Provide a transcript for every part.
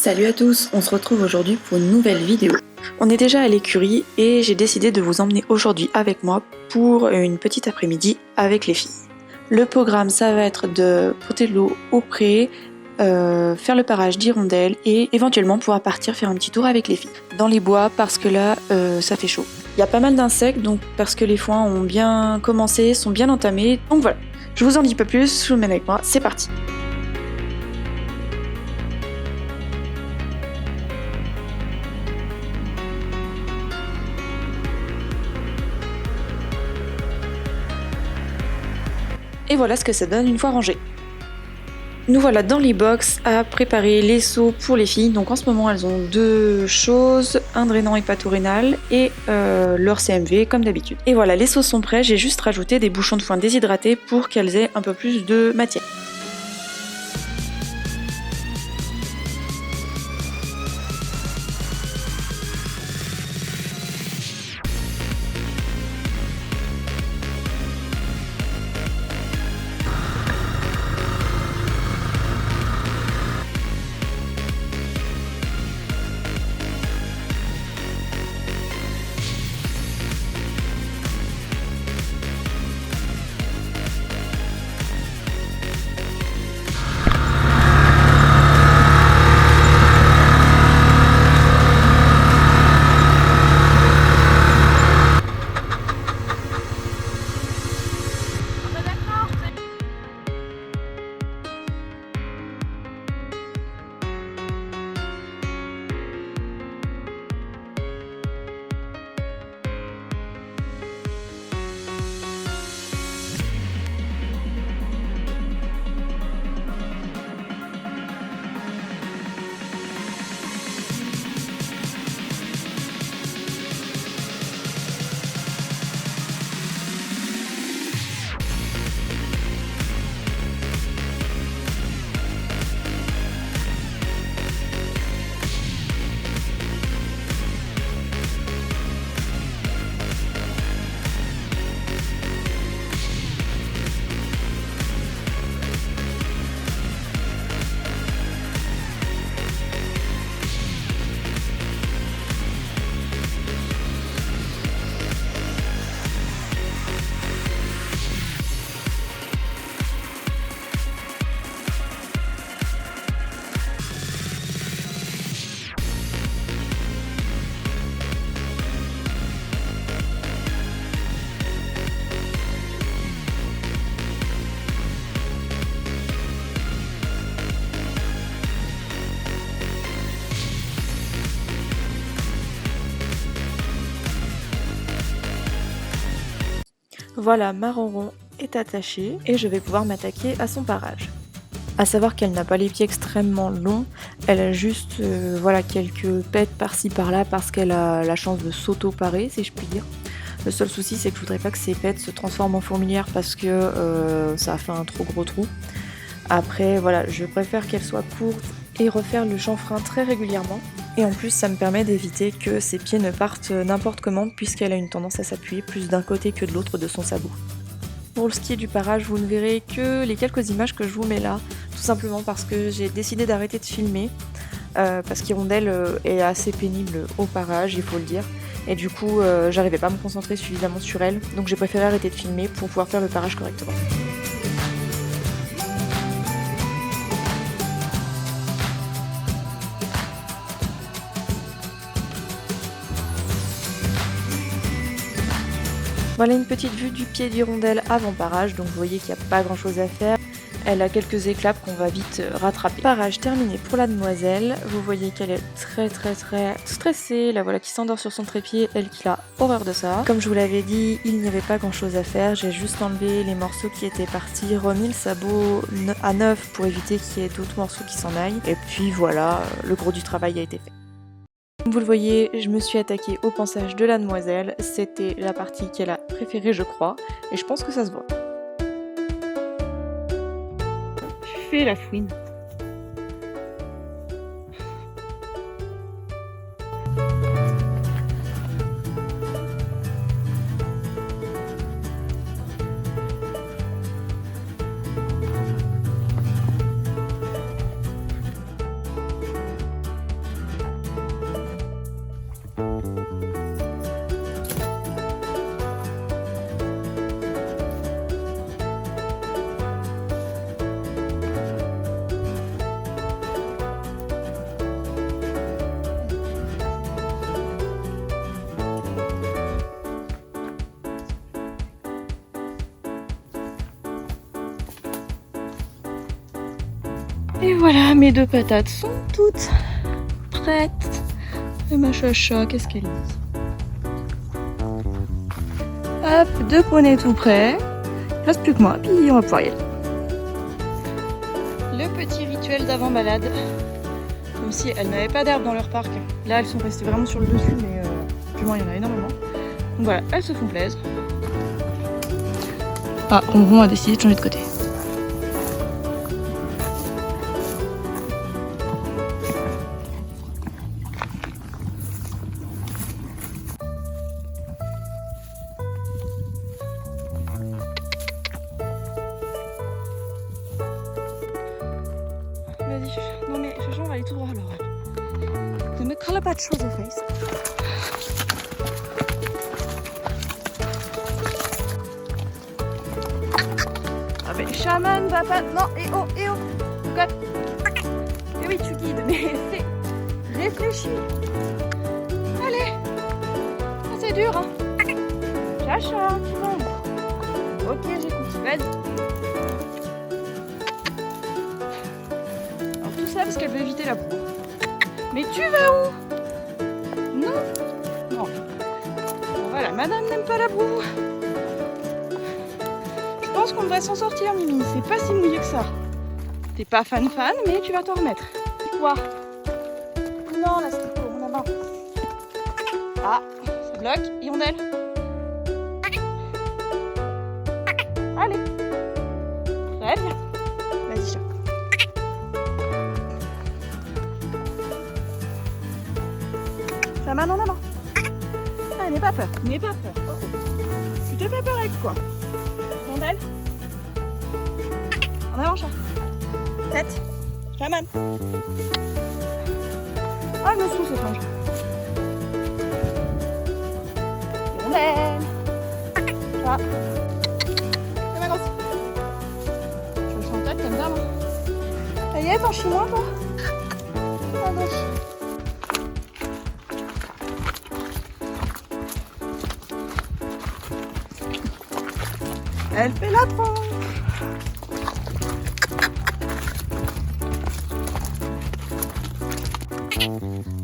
Salut à tous, on se retrouve aujourd'hui pour une nouvelle vidéo. On est déjà à l'écurie et j'ai décidé de vous emmener aujourd'hui avec moi pour une petite après-midi avec les filles. Le programme, ça va être de porter de l'eau au pré, faire le parage d'hirondelles et éventuellement pouvoir partir faire un petit tour avec les filles. Dans les bois parce que là, ça fait chaud. Il y a pas mal d'insectes donc parce que les foins ont bien commencé, sont bien entamés. Donc voilà, je vous en dis pas plus, je vous mène avec moi, c'est parti. Et voilà ce que ça donne une fois rangé. Nous voilà dans les box à préparer les seaux pour les filles. Donc en ce moment elles ont deux choses, un drainant hépatorénal et leur CMV comme d'habitude. Et voilà, les seaux sont prêts, j'ai juste rajouté des bouchons de foin déshydratés pour qu'elles aient un peu plus de matière. Voilà, ma ronron est attachée et je vais pouvoir m'attaquer à son parage. A savoir qu'elle n'a pas les pieds extrêmement longs, elle a juste voilà, quelques pets par-ci par-là parce qu'elle a la chance de s'auto-parer, si je puis dire. Le seul souci, c'est que je voudrais pas que ces pets se transforment en fourmilière parce que ça a fait un trop gros trou. Après, voilà, je préfère qu'elle soit courte et refaire le chanfrein très régulièrement. Et en plus, ça me permet d'éviter que ses pieds ne partent n'importe comment puisqu'elle a une tendance à s'appuyer plus d'un côté que de l'autre de son sabot. Pour ce qui est du parage, vous ne verrez que les quelques images que je vous mets là, tout simplement parce que j'ai décidé d'arrêter de filmer, parce qu'Hirondelle est assez pénible au parage, il faut le dire, et du coup j'arrivais pas à me concentrer suffisamment sur elle, donc j'ai préféré arrêter de filmer pour pouvoir faire le parage correctement. Voilà une petite vue du pied d'Hirondelle avant parage, donc vous voyez qu'il n'y a pas grand chose à faire. Elle a quelques éclapes qu'on va vite rattraper. Parage terminé pour la demoiselle, vous voyez qu'elle est très stressée, la voilà qui s'endort sur son trépied, elle qui a horreur de ça. Comme je vous l'avais dit, il n'y avait pas grand chose à faire, j'ai juste enlevé les morceaux qui étaient partis, remis le sabot à neuf pour éviter qu'il y ait d'autres morceaux qui s'en aillent, et puis voilà, le gros du travail a été fait. Comme vous le voyez, je me suis attaquée au pansage de la demoiselle, c'était la partie qu'elle a préférée je crois, et je pense que ça se voit. Fais la fouine. Et voilà, mes 2 patates sont toutes prêtes. Et ma chacha, qu'est-ce qu'elle dit? Hop, 2 poneys tout prêts. Il reste plus que moi, puis on va pouvoir y aller. Le petit rituel d'avant-balade. Comme si elles n'avaient pas d'herbe dans leur parc. Là, elles sont restées vraiment sur le dessus, mais du moins, il y en a énormément. Donc voilà, elles se font plaisir. Ah, Ronron a décidé de changer de côté. Vas-y, non mais Chacha, on va aller tout droit alors. Ne me colle pas de choses au face. Ah ben chaman va pas... Non, et oh, Pourquoi? Et oui, tu guides, mais c'est réfléchi. Allez. Ah, c'est dur, hein. Chacha, tu montes. Ok, j'écoute, vas-y. Alors tout ça parce qu'elle veut éviter la boue. Mais tu vas où? Non. Non. Bon, voilà, madame n'aime pas la boue. Je pense qu'on devrait s'en sortir, Mimi. C'est pas si mouillé que ça. T'es pas fan, mais tu vas t'en remettre. Quoi? Non, là c'était pour mon main. Ah, ça bloque. Hirondelle. Allez. Très bien. Vas-y, chat. Chaman en avant. Ah, n'aie pas peur. N'aie pas peur. Oh. Tu te fais peur avec quoi? Hirondelle. En avant, chat. Tête. Chaman. Ah, je me saoule cette manche. Hirondelle. Chat. C'est ma grosse. Je suis en tête comme ça, moi. Ça y est, t'en chies moins, toi? À gauche. Elle fait la tronche.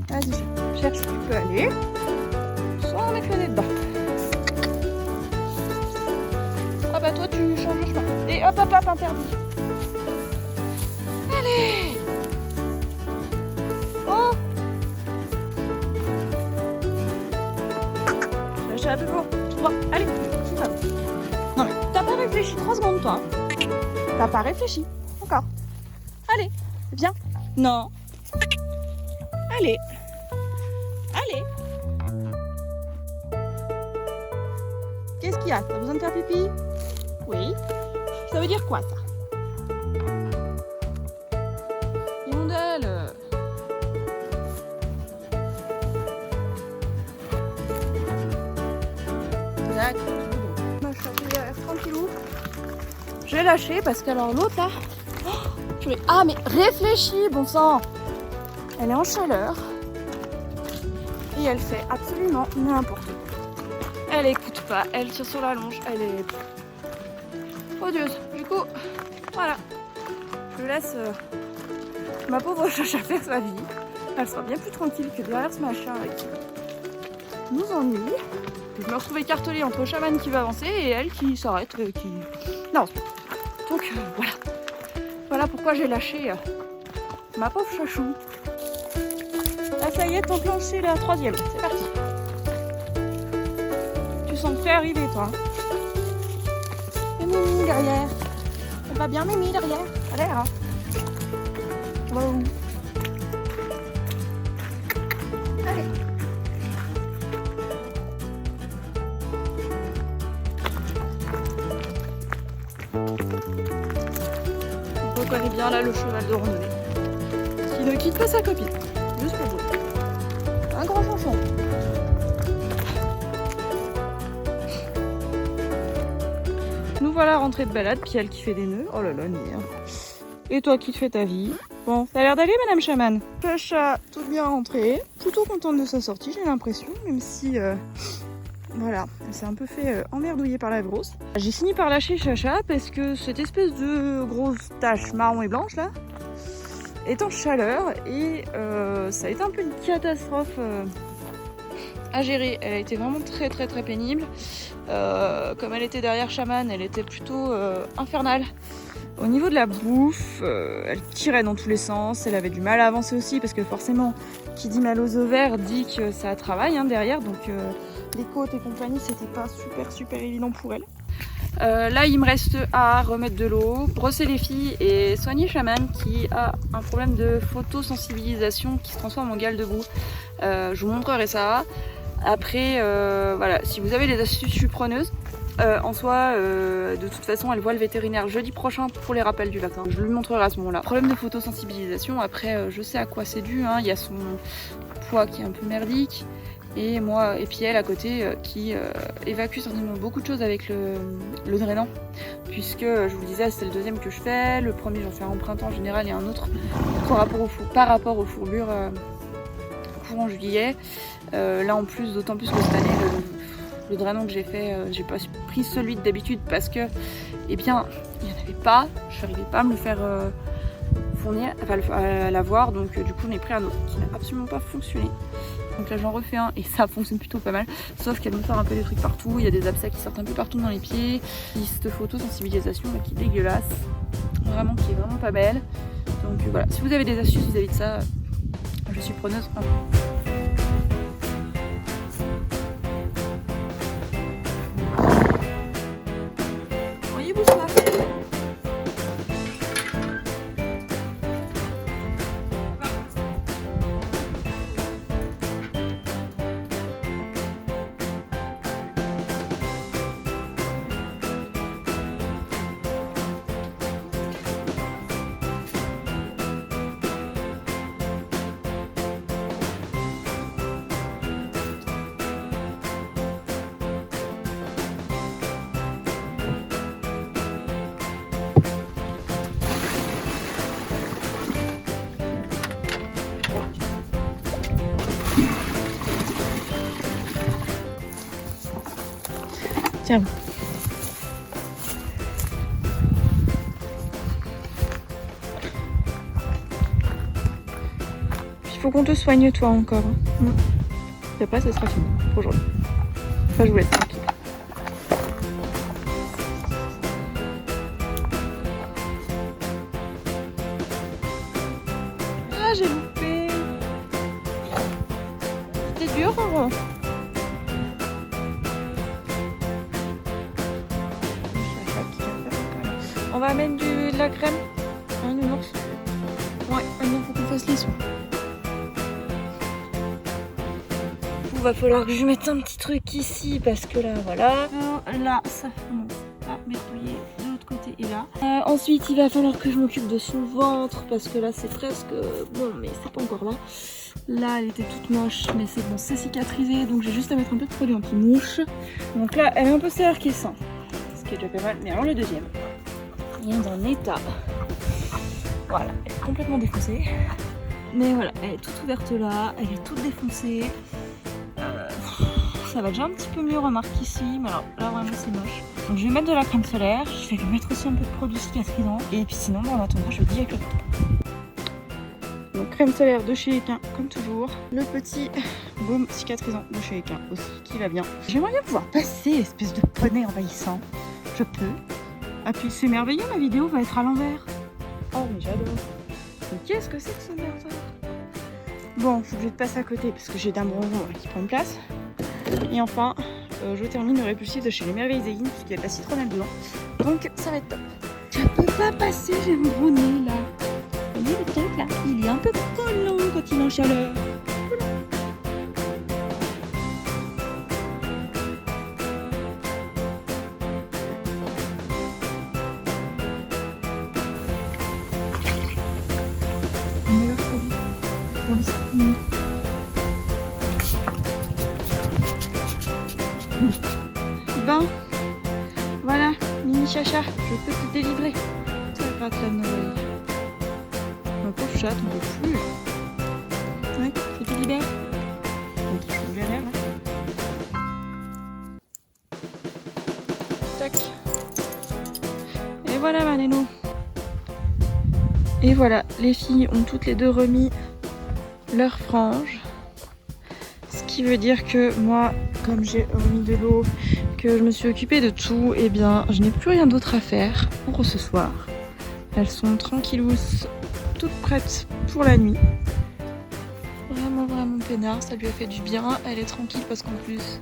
Vas-y, cherche où tu peux aller. Soit on met le nez dedans. Ah bah toi tu changes de chemin. Et hop, interdit. Allez. Oh. Cherche un peu plus haut. Tout droit. Allez, c'est ça. Non mais t'as pas réfléchi 3 secondes toi. T'as pas réfléchi. Encore. Allez, viens. Non. Allez. Allez. Qu'est-ce qu'il y a? T'as besoin de faire pipi? Oui. Ça veut dire quoi ça? Hirondelle. D'accord. Tranquillou. Je vais lâcher parce qu'alors l'autre là. Ah mais réfléchis, bon sang. Elle est en chaleur. Et elle fait absolument n'importe quoi. Elle écoute pas, elle tire sur la longe, elle est odieuse. Du coup, voilà. Je laisse ma pauvre Chacha faire sa vie. Elle sera bien plus tranquille que derrière ce machin avec qui nous ennuie. Je me retrouve écartelée entre chaman qui va avancer et elle qui s'arrête, qui n'avance plus. Donc voilà. Voilà pourquoi j'ai lâché ma pauvre chachou. Là ça y est, t'enclenché la 3e. C'est parti. Tu sens te faire arriver toi. Et Mimi derrière. Elle va bien Mimi derrière. Ça a l'air hein. Wow. Allez. On reconnaît bien là le cheval de randonnée. Qui ne quitte pas sa copine. Juste pour vous. Un grand chanson. Nous voilà rentrés de balade, puis elle qui fait des nœuds. Oh là là, Nia. Et toi qui te fais ta vie. Bon, ça a l'air d'aller, Madame Chaman. Chacha, toute bien rentrée. Plutôt contente de sa sortie, j'ai l'impression, même si... voilà, elle s'est un peu fait emmerdouiller par la grosse. J'ai fini par lâcher Chacha parce que cette espèce de grosse tache marron et blanche là, est en chaleur et ça a été un peu une catastrophe à gérer. Elle a été vraiment très pénible. Comme elle était derrière Shaman, elle était plutôt infernale. Au niveau de la bouffe, elle tirait dans tous les sens, elle avait du mal à avancer aussi parce que forcément, qui dit mal aux ovaires dit que ça travaille derrière, donc les côtes et compagnie, c'était pas super évident pour elle. Là, il me reste à remettre de l'eau, brosser les filles et soigner Shaman qui a un problème de photosensibilisation qui se transforme en gale de boue. Je vous montrerai ça. Après, voilà, si vous avez des astuces, je suis preneuse. En soi, de toute façon, elle voit le vétérinaire jeudi prochain pour les rappels du vaccin. Je lui montrerai à ce moment-là. Problème de photosensibilisation, après, je sais à quoi c'est dû. Il y a son poids qui est un peu merdique. Et moi, et puis elle à côté qui évacue certainement beaucoup de choses avec le drainant. Puisque, je vous le disais, c'est le deuxième que je fais. Le premier, j'en fais en printemps en général et un autre par rapport aux fourbures courant juillet. Là en plus, d'autant plus que cette année, le drainant que j'ai fait, j'ai pas pris celui de d'habitude parce que, eh bien, il n'y en avait pas. Je n'arrivais pas à me le faire fournir, enfin à l'avoir, donc du coup, j'en ai pris un autre qui n'a absolument pas fonctionné. Donc là, j'en refais un et ça fonctionne plutôt pas mal. Sauf qu'elle me sort un peu des trucs partout. Il y a des abcès qui sortent un peu partout dans les pieds. Cette photosensibilisation qui est dégueulasse, vraiment qui est vraiment pas belle. Donc voilà, si vous avez des astuces vis-à-vis de ça, je suis preneuse. Tiens. Il faut qu'on te soigne toi encore. Et après, ça sera fini pour aujourd'hui. Enfin, je vous laisse tranquille. Ah, j'ai loupé. C'était dur, hein. On va mettre de la crème. Nounours. Ouais, maintenant faut qu'on fasse les soins. Il va falloir que je mette un petit truc ici parce que là, voilà. Là, ça commence à m'épouiller de l'autre côté et là. Ensuite, il va falloir que je m'occupe de son ventre parce que là, c'est presque bon, mais c'est pas encore là. Là, elle était toute moche, mais c'est bon, c'est cicatrisé. Donc, j'ai juste à mettre un peu de produit anti-mouche. Donc là, elle est un peu serre qui est sain. Ce qui est déjà pas mal. Mais alors, le deuxième. Il est dans un état. Voilà, elle est complètement défoncée. Mais voilà, elle est toute ouverte là, elle est toute défoncée. Ça va déjà un petit peu mieux, remarque ici, mais alors là vraiment c'est moche. Donc je vais mettre de la crème solaire, je vais lui mettre aussi un peu de produit cicatrisant. Et puis sinon, on attendra jeudi avec le retour. Donc crème solaire de chez Equin, comme toujours. Le petit baume cicatrisant de chez Equin aussi, qui va bien. J'aimerais bien pouvoir passer, espèce de poney envahissant. Je peux. Ah puis c'est merveilleux, ma vidéo va être à l'envers. Oh mais j'adore. Mais qu'est-ce que c'est que ce merveilleux? Bon, je suis obligée de passer à côté parce que j'ai d'un bonbon qui prend une place. Et enfin, je termine le répulsif de chez Les Merveilles Zéguines puisqu'il y a de la citronnelle dedans. Donc ça va être top. Je peux pas passer, j'ai un gros nez là. Vous voyez le truc là? Il est un peu collant quand il est en chaleur. Bon, voilà, mini chacha, je peux te délivrer. Ça gratte la nouvelle. Ma pauvre chatte, on peut plus. Ouais, je te libère. Donc il faut ouvrir l'air là. Tac. Et voilà ma Néno. Et voilà, les filles ont toutes les deux remis leur frange. Ce qui veut dire que moi, comme j'ai remis de l'eau, que je me suis occupée de tout, et bien je n'ai plus rien d'autre à faire pour ce soir. Elles sont tranquillouses, toutes prêtes pour la nuit. Vraiment peinard, ça lui a fait du bien. Elle est tranquille parce qu'en plus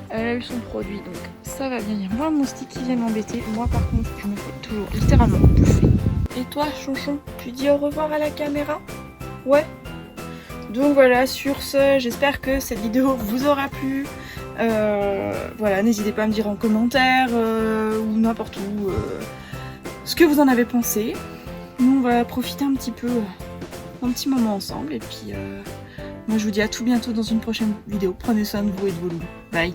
elle a eu son produit, donc ça va bien. Il y a moins de moustiques qui viennent m'embêter. Moi par contre, je me fais toujours littéralement bouffer. Et toi, Chonchon, tu dis au revoir à la caméra? Ouais. Donc voilà, sur ce, j'espère que cette vidéo vous aura plu. Voilà, n'hésitez pas à me dire en commentaire ou n'importe où ce que vous en avez pensé. Nous, on va profiter un petit peu d'un petit moment ensemble. Et puis, moi, je vous dis à tout bientôt dans une prochaine vidéo. Prenez soin de vous et de vos loups. Bye!